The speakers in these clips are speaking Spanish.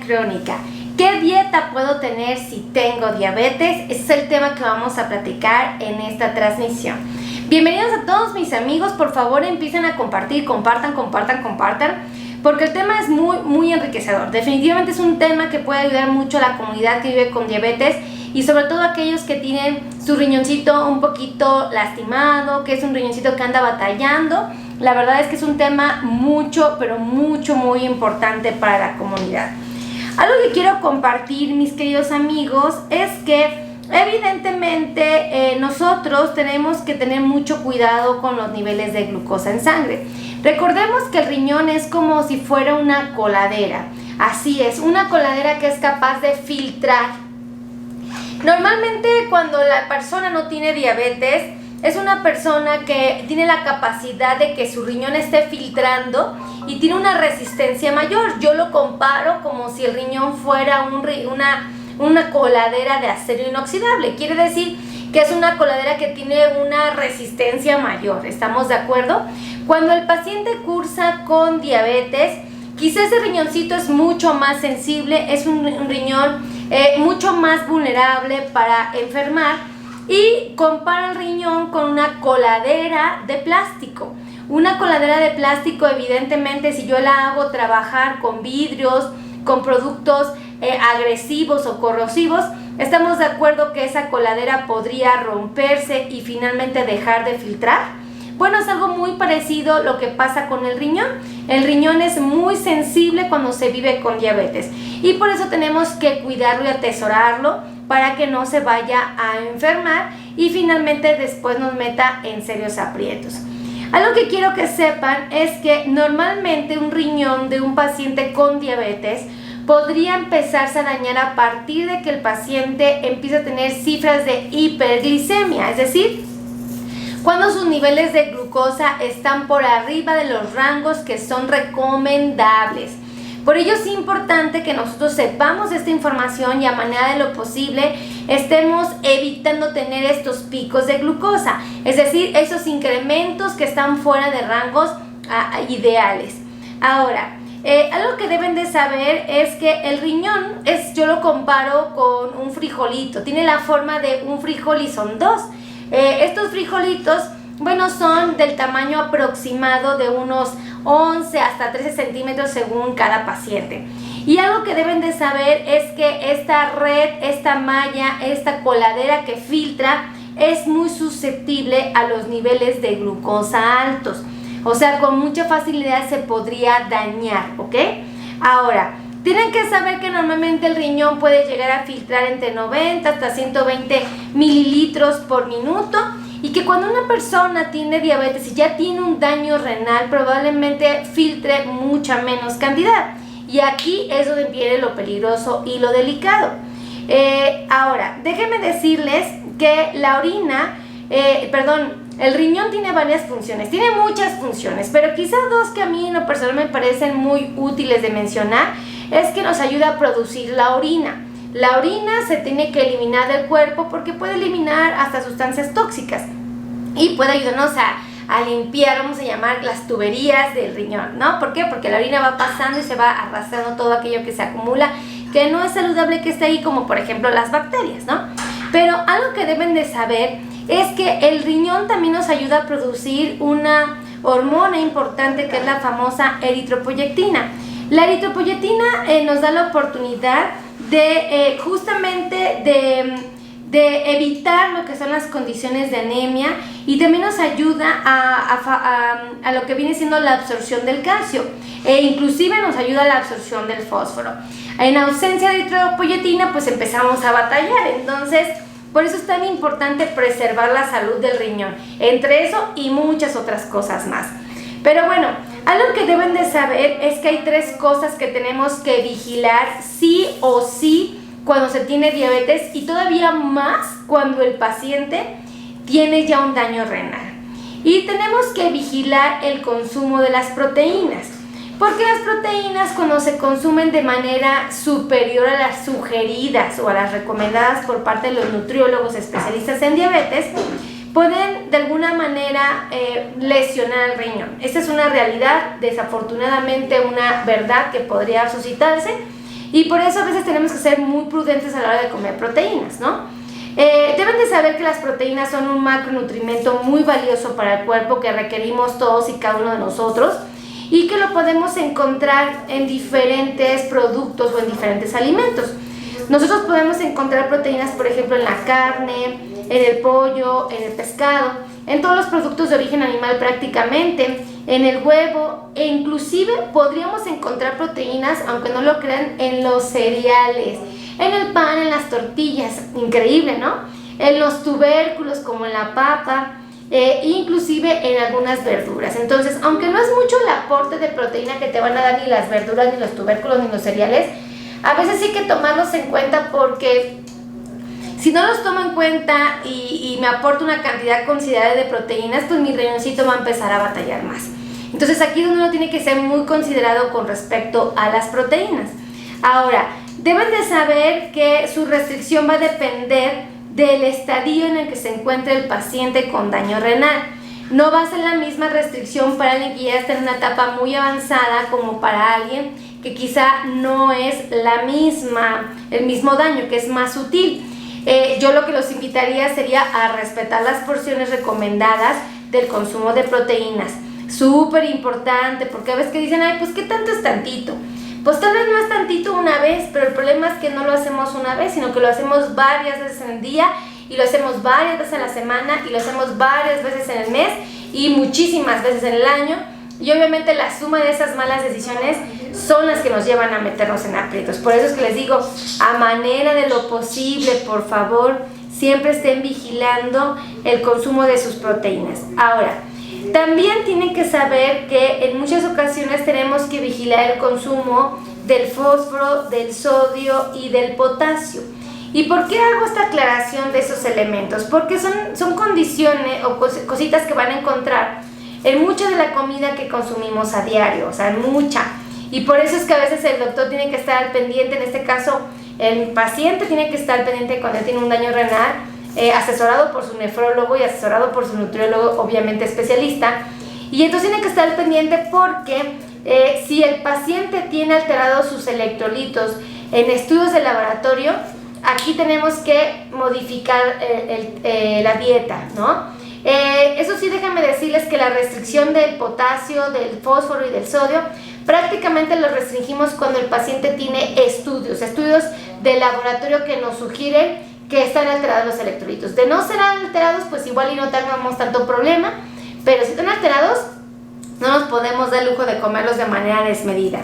crónica. ¿Qué dieta puedo tener si tengo diabetes? Ese es el tema que vamos a platicar en esta transmisión. Bienvenidos a todos mis amigos, por favor empiecen a compartir, compartan, porque el tema es muy enriquecedor. Definitivamente es un tema que puede ayudar mucho a la comunidad que vive con diabetes y sobre todo a aquellos que tienen su riñoncito un poquito lastimado, que es un riñoncito que anda batallando. La verdad es que es un tema muy importante para la comunidad. Algo que quiero compartir, mis queridos amigos, es que evidentemente nosotros tenemos que tener mucho cuidado con los niveles de glucosa en sangre. Recordemos que el riñón es como si fuera una coladera. Así es, una coladera que es capaz de filtrar. Normalmente cuando la persona no tiene diabetes, es una persona que tiene la capacidad de que su riñón esté filtrando y tiene una resistencia mayor. Yo lo comparo como si el riñón fuera una coladera de acero inoxidable. Quiere decir que es una coladera que tiene una resistencia mayor. ¿Estamos de acuerdo? Cuando el paciente cursa con diabetes, quizás ese riñoncito es mucho más sensible, es un riñón mucho más vulnerable para enfermar, y compara el riñón con una coladera de plástico. Una coladera de plástico, evidentemente, si yo la hago trabajar con vidrios, con productos agresivos o corrosivos, estamos de acuerdo que esa coladera podría romperse y finalmente dejar de filtrar. Bueno, es algo muy parecido lo que pasa con el riñón. El riñón es muy sensible cuando se vive con diabetes y por eso tenemos que cuidarlo y atesorarlo para que no se vaya a enfermar y finalmente después nos meta en serios aprietos. Algo que quiero que sepan es que normalmente un riñón de un paciente con diabetes podría empezarse a dañar a partir de que el paciente empiece a tener cifras de hiperglicemia, es decir, cuando sus niveles de glucosa están por arriba de los rangos que son recomendables. Por ello es importante que nosotros sepamos esta información y a manera de lo posible estemos evitando tener estos picos de glucosa, es decir, esos incrementos que están fuera de rangos ideales. Ahora, algo que deben de saber es que el riñón yo lo comparo con un frijolito, tiene la forma de un frijol y son dos. Estos frijolitos, bueno, son del tamaño aproximado de unos 11 hasta 13 centímetros según cada paciente. Y algo que deben de saber es que esta red, esta malla, esta coladera que filtra es muy susceptible a los niveles de glucosa altos. O sea, con mucha facilidad se podría dañar, ¿ok? Ahora, tienen que saber que normalmente el riñón puede llegar a filtrar entre 90 hasta 120 mililitros por minuto y que cuando una persona tiene diabetes y ya tiene un daño renal, probablemente filtre mucha menos cantidad. Y aquí es donde viene lo peligroso y lo delicado. Ahora, déjenme decirles que la orina, el riñón tiene varias funciones, tiene muchas funciones, pero quizás dos que a mí en lo personal me parecen muy útiles de mencionar es que nos ayuda a producir la orina. La orina se tiene que eliminar del cuerpo porque puede eliminar hasta sustancias tóxicas y puede ayudarnos a limpiar, vamos a llamar, las tuberías del riñón, ¿no? ¿Por qué? Porque la orina va pasando y se va arrastrando todo aquello que se acumula, que no es saludable que esté ahí, como por ejemplo las bacterias, ¿no? Pero algo que deben de saber es que el riñón también nos ayuda a producir una hormona importante que es la famosa eritropoyetina. La eritropoyetina nos da la oportunidad de justamente de evitar lo que son las condiciones de anemia y también nos ayuda a lo que viene siendo la absorción del calcio e inclusive nos ayuda a la absorción del fósforo. En ausencia de eritropoyetina pues empezamos a batallar, entonces por eso es tan importante preservar la salud del riñón, entre eso y muchas otras cosas más. Pero bueno, algo que deben de saber es que hay tres cosas que tenemos que vigilar sí o sí cuando se tiene diabetes y todavía más cuando el paciente tiene ya un daño renal. Y tenemos que vigilar el consumo de las proteínas, porque las proteínas cuando se consumen de manera superior a las sugeridas o a las recomendadas por parte de los nutriólogos especialistas en diabetes, pueden de alguna manera lesionar el riñón. Esta es una realidad, desafortunadamente una verdad que podría suscitarse Y por eso a veces tenemos que ser muy prudentes a la hora de comer proteínas, ¿no? Deben de saber que las proteínas son un macronutrimento muy valioso para el cuerpo que requerimos todos y cada uno de nosotros y que lo podemos encontrar en diferentes productos o en diferentes alimentos. Nosotros podemos encontrar proteínas, por ejemplo, en la carne, en el pollo, en el pescado, en todos los productos de origen animal prácticamente, en el huevo, e inclusive podríamos encontrar proteínas, aunque no lo crean, en los cereales, en el pan, en las tortillas, increíble, ¿no? En los tubérculos como en la papa, inclusive en algunas verduras. Entonces, aunque no es mucho el aporte de proteína que te van a dar ni las verduras, ni los tubérculos, ni los cereales, a veces sí hay que tomarlos en cuenta porque si no los tomo en cuenta y me aporto una cantidad considerable de proteínas, pues mi riñoncito va a empezar a batallar más. Entonces aquí es donde uno tiene que ser muy considerado con respecto a las proteínas. Ahora, deben de saber que su restricción va a depender del estadio en el que se encuentre el paciente con daño renal. No va a ser la misma restricción para alguien que ya está en una etapa muy avanzada como para alguien que quizá no es el mismo daño, que es más sutil. Yo lo que los invitaría sería a respetar las porciones recomendadas del consumo de proteínas. Súper importante, porque a veces que dicen, ay, pues ¿qué tanto es tantito? Pues tal vez no es tantito una vez, pero el problema es que no lo hacemos una vez, sino que lo hacemos varias veces en el día, y lo hacemos varias veces en la semana, y lo hacemos varias veces en el mes, y muchísimas veces en el año. Y obviamente la suma de esas malas decisiones son las que nos llevan a meternos en aprietos. Por eso es que les digo, a manera de lo posible, por favor, siempre estén vigilando el consumo de sus proteínas. Ahora, también tienen que saber que en muchas ocasiones tenemos que vigilar el consumo del fósforo, del sodio y del potasio. ¿Y por qué hago esta aclaración de esos elementos? Porque son condiciones o cositas que van a encontrar en mucha de la comida que consumimos a diario, o sea, en mucha. Y por eso es que a veces el doctor tiene que estar al pendiente, en este caso el paciente tiene que estar al pendiente cuando tiene un daño renal, asesorado por su nefrólogo y asesorado por su nutriólogo, obviamente especialista. Y entonces tiene que estar al pendiente porque si el paciente tiene alterados sus electrolitos en estudios de laboratorio, aquí tenemos que modificar la dieta, ¿no? Eso sí, déjenme decirles que la restricción del potasio, del fósforo y del sodio prácticamente lo restringimos cuando el paciente tiene estudios de laboratorio que nos sugieren que están alterados los electrolitos. De no ser alterados, pues igual y no tengamos tanto problema, pero si están alterados, no nos podemos dar el lujo de comerlos de manera desmedida.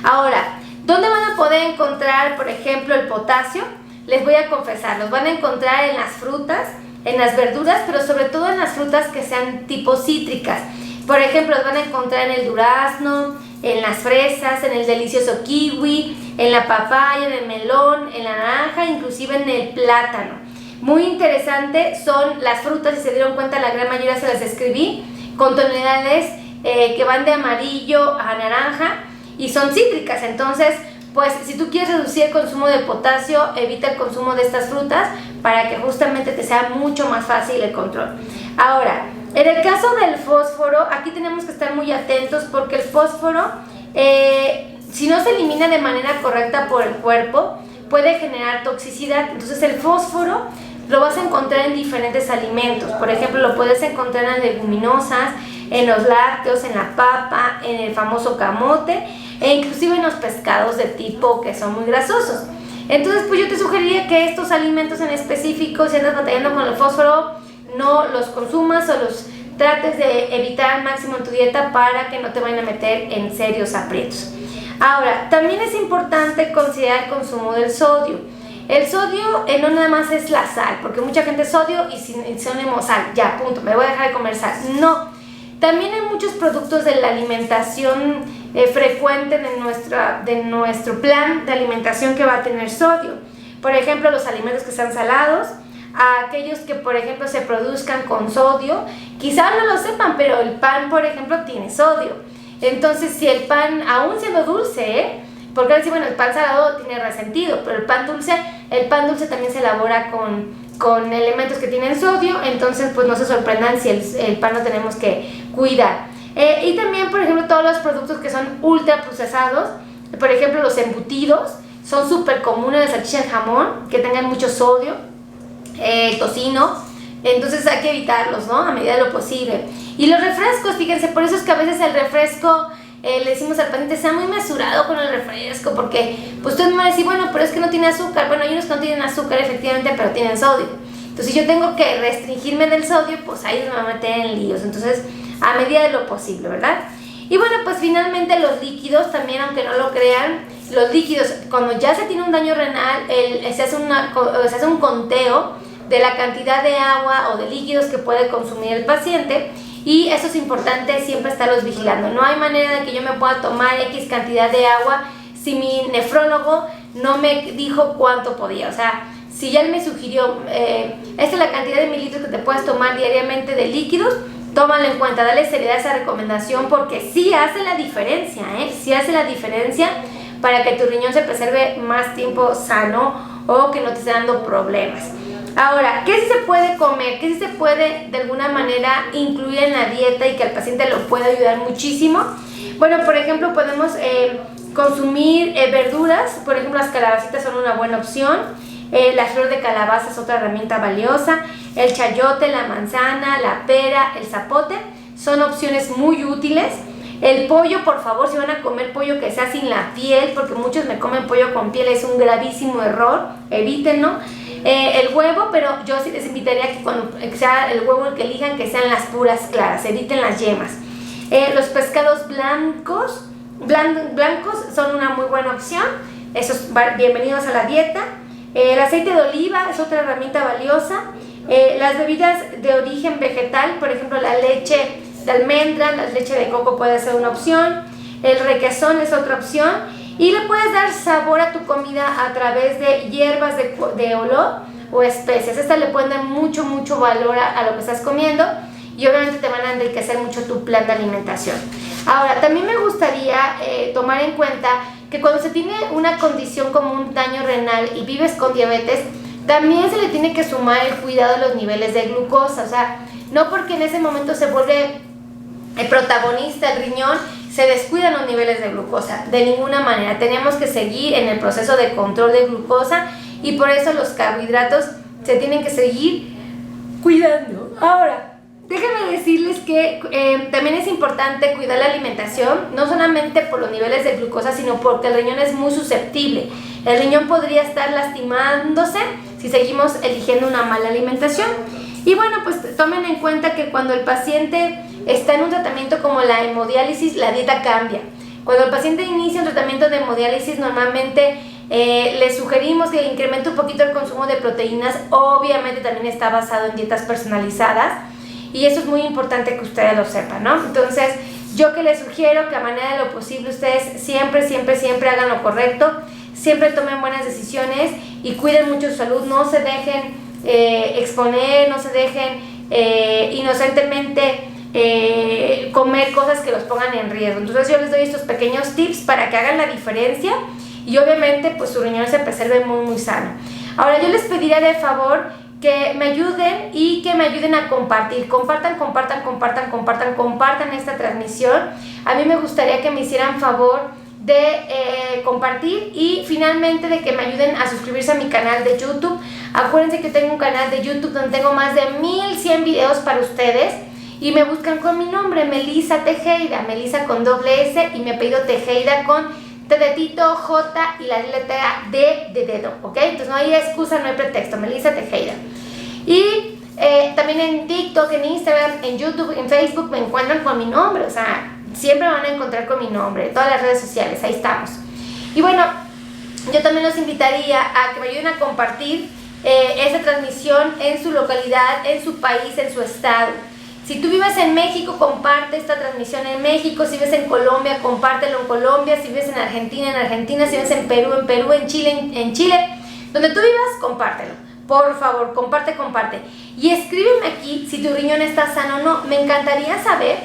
Ahora, ¿dónde van a poder encontrar, por ejemplo, el potasio? Les voy a confesar, los van a encontrar en las frutas, en las verduras, pero sobre todo en las frutas que sean tipo cítricas. Por ejemplo, los van a encontrar en el durazno, en las fresas, en el delicioso kiwi, en la papaya, en el melón, en la naranja, inclusive en el plátano. Muy interesante son las frutas, si se dieron cuenta, la gran mayoría se las describí, con tonalidades que van de amarillo a naranja y son cítricas. Entonces, pues si tú quieres reducir el consumo de potasio, evita el consumo de estas frutas para que justamente te sea mucho más fácil el control. Ahora, en el caso del fósforo, aquí tenemos que estar muy atentos porque el fósforo, si no se elimina de manera correcta por el cuerpo, puede generar toxicidad. Entonces el fósforo lo vas a encontrar en diferentes alimentos. Por ejemplo, lo puedes encontrar en las leguminosas, en los lácteos, en la papa, en el famoso camote e inclusive en los pescados de tipo que son muy grasosos. Entonces, pues yo te sugeriría que estos alimentos en específico, si andas batallando con el fósforo, no los consumas o los trates de evitar al máximo en tu dieta para que no te vayan a meter en serios aprietos. Ahora, también es importante considerar el consumo del sodio. El sodio no nada más es la sal, porque mucha gente sodio y sinónimo sal, ya, punto, me voy a dejar de comer sal. No, también hay muchos productos de la alimentación frecuente de nuestro plan de alimentación que va a tener sodio. Por ejemplo, los alimentos que sean salados, a aquellos que, por ejemplo, se produzcan con sodio, quizás no lo sepan, pero el pan, por ejemplo, tiene sodio. Entonces, si el pan, aún siendo dulce, porque ahora sí, bueno, el pan salado tiene resentido, pero el pan dulce también se elabora con elementos que tienen sodio, entonces pues no se sorprendan si el pan lo tenemos que cuidar. Y también, por ejemplo, todos los productos que son ultra procesados, por ejemplo, los embutidos, son súper comunes, la salchicha, el jamón, que tengan mucho sodio, tocino, entonces hay que evitarlos, ¿no? A medida de lo posible. Y los refrescos, fíjense, por eso es que a veces el refresco, le decimos al paciente, sea muy mesurado con el refresco, porque pues usted me va a decir, bueno, pero es que no tiene azúcar. Bueno, hay unos que no tienen azúcar efectivamente, pero tienen sodio. Entonces si yo tengo que restringirme del sodio, pues ahí me va a meter en líos. Entonces, a medida de lo posible, ¿verdad? Y bueno, pues finalmente los líquidos también, aunque no lo crean, los líquidos, cuando ya se tiene un daño renal, se hace un conteo de la cantidad de agua o de líquidos que puede consumir el paciente, y eso es importante siempre estarlos vigilando. No hay manera de que yo me pueda tomar X cantidad de agua si mi nefrólogo no me dijo cuánto podía. O sea, si ya él me sugirió, esta es la cantidad de mililitros que te puedes tomar diariamente de líquidos, tómalo en cuenta, dale seriedad a esa recomendación, porque sí hace la diferencia, sí hace la diferencia para que tu riñón se preserve más tiempo sano o que no te esté dando problemas. Ahora, ¿qué sí se puede comer? ¿Qué sí se puede de alguna manera incluir en la dieta y que al paciente lo puede ayudar muchísimo? Bueno, por ejemplo, podemos consumir verduras. Por ejemplo, las calabacitas son una buena opción. La flor de calabaza es otra herramienta valiosa. El chayote, la manzana, la pera, el zapote son opciones muy útiles. El pollo, por favor, si van a comer pollo, que sea sin la piel, porque muchos me comen pollo con piel, es un gravísimo error, evítenlo. El huevo, pero yo sí les invitaría que cuando sea el huevo el que elijan, que sean las puras claras, eviten las yemas. Los pescados blancos son una muy buena opción, esos bienvenidos a la dieta. El aceite de oliva es otra herramienta valiosa. Las bebidas de origen vegetal, por ejemplo la leche de almendra, la leche de coco puede ser una opción. El requesón es otra opción. Y le puedes dar sabor a tu comida a través de hierbas de olor o especias. Estas le pueden dar mucho valor a lo que estás comiendo, y obviamente te van a enriquecer mucho tu plan de alimentación. Ahora, también me gustaría tomar en cuenta que cuando se tiene una condición como un daño renal y vives con diabetes, también se le tiene que sumar el cuidado de los niveles de glucosa. O sea, no porque en ese momento se vuelve el protagonista el riñón, se descuidan los niveles de glucosa, de ninguna manera. Tenemos que seguir en el proceso de control de glucosa, y por eso los carbohidratos se tienen que seguir cuidando. Ahora, déjenme decirles que también es importante cuidar la alimentación, no solamente por los niveles de glucosa, sino porque el riñón es muy susceptible. El riñón podría estar lastimándose si seguimos eligiendo una mala alimentación. Y bueno, pues tomen en cuenta que cuando el paciente está en un tratamiento como la hemodiálisis, la dieta cambia. Cuando el paciente inicia un tratamiento de hemodiálisis, normalmente le sugerimos que incremente un poquito el consumo de proteínas. Obviamente también está basado en dietas personalizadas, y eso es muy importante que ustedes lo sepan, ¿no? Entonces, yo que les sugiero que a manera de lo posible ustedes siempre hagan lo correcto, siempre tomen buenas decisiones y cuiden mucho su salud. No se dejen exponer, no se dejen inocentemente comer cosas que los pongan en riesgo. Entonces yo les doy estos pequeños tips para que hagan la diferencia, y obviamente pues su riñón se preserve muy sano. Ahora, yo les pediría de favor que me ayuden y que me ayuden a compartir. Compartan esta transmisión. A mí me gustaría que me hicieran favor de compartir, y finalmente de que me ayuden a suscribirse a mi canal de YouTube. Acuérdense que tengo un canal de YouTube donde tengo más de 1100 videos para ustedes, y me buscan con mi nombre, Melissa Tejeda, Melissa con doble S y mi apellido Tejeda con T de Tito, J y la letra D de dedo, ¿ok? Entonces no hay excusa, no hay pretexto, Melissa Tejeda. Y también en TikTok, en Instagram, en YouTube, en Facebook me encuentran con mi nombre, o sea, siempre me van a encontrar con mi nombre, todas las redes sociales, ahí estamos. Y bueno, yo también los invitaría a que me ayuden a compartir esta transmisión en su localidad, en su país, en su estado. Si tú vives en México, comparte esta transmisión en México. Si vives en Colombia, compártelo en Colombia. Si vives en Argentina, en Argentina. Si vives en Perú, en Chile, en Chile. Donde tú vivas, compártelo. Por favor, comparte. Y escríbeme aquí si tu riñón está sano o no. Me encantaría saber.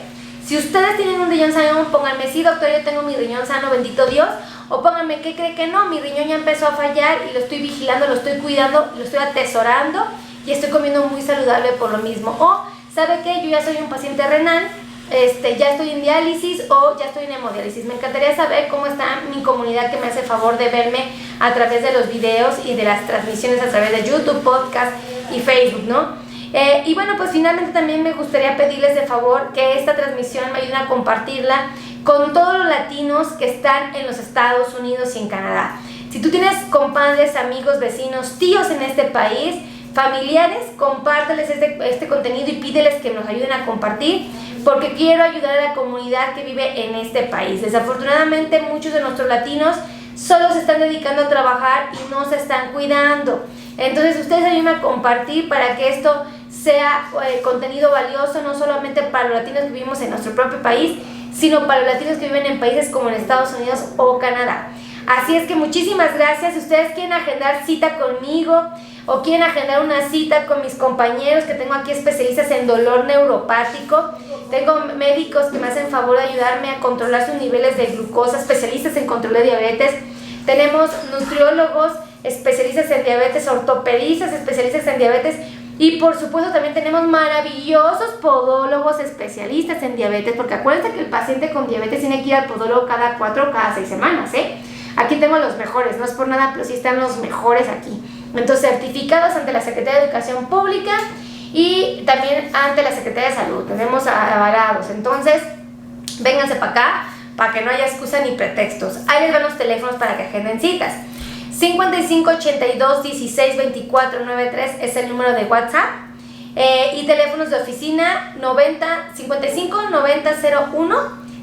Si ustedes tienen un riñón sano, pónganme, sí, doctor, yo tengo mi riñón sano, bendito Dios. O pónganme, ¿qué cree que no? Mi riñón ya empezó a fallar y lo estoy vigilando, lo estoy cuidando, lo estoy atesorando y estoy comiendo muy saludable por lo mismo. O, ¿sabe qué? Yo ya soy un paciente renal, ya estoy en diálisis o ya estoy en hemodiálisis. Me encantaría saber cómo está mi comunidad que me hace favor de verme a través de los videos y de las transmisiones a través de YouTube, podcast y Facebook, ¿no? Y bueno, pues finalmente también me gustaría pedirles de favor que esta transmisión me ayuden a compartirla con todos los latinos que están en los Estados Unidos y en Canadá. Si tú tienes compadres, amigos, vecinos, tíos en este país, familiares, compárteles este contenido y pídeles que nos ayuden a compartir, porque quiero ayudar a la comunidad que vive en este país. Desafortunadamente muchos de nuestros latinos solo se están dedicando a trabajar y no se están cuidando. Entonces ustedes ayuden a compartir para que esto sea contenido valioso, no solamente para los latinos que vivimos en nuestro propio país, sino para los latinos que viven en países como en Estados Unidos o Canadá. Así es que muchísimas gracias. Si ustedes quieren agendar cita conmigo o quieren agendar una cita con mis compañeros que tengo aquí, especialistas en dolor neuropático, tengo médicos que me hacen favor de ayudarme a controlar sus niveles de glucosa, especialistas en control de diabetes, tenemos nutriólogos, especialistas en diabetes, ortopedistas, especialistas en diabetes, y por supuesto también tenemos maravillosos podólogos especialistas en diabetes, porque acuérdense que el paciente con diabetes tiene que ir al podólogo cada 4 o cada 6 semanas, Aquí tengo los mejores, no es por nada, pero sí están los mejores aquí. Entonces, certificados ante la Secretaría de Educación Pública y también ante la Secretaría de Salud. Tenemos avalados. Entonces, vénganse para acá, para que no haya excusa ni pretextos. Ahí les van los teléfonos para que agenden citas. 55 82 16 24 93 es el número de WhatsApp. Y teléfonos de oficina 55 90 01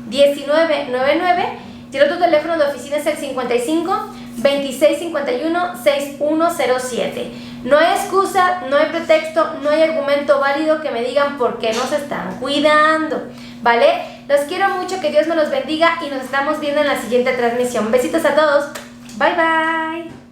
19 99. Y el otro teléfono de oficina es el 55 26 51 6107. No hay excusa, no hay pretexto, no hay argumento válido que me digan por qué no se están cuidando, ¿vale? Los quiero mucho, que Dios me los bendiga y nos estamos viendo en la siguiente transmisión. Besitos a todos. Bye, bye.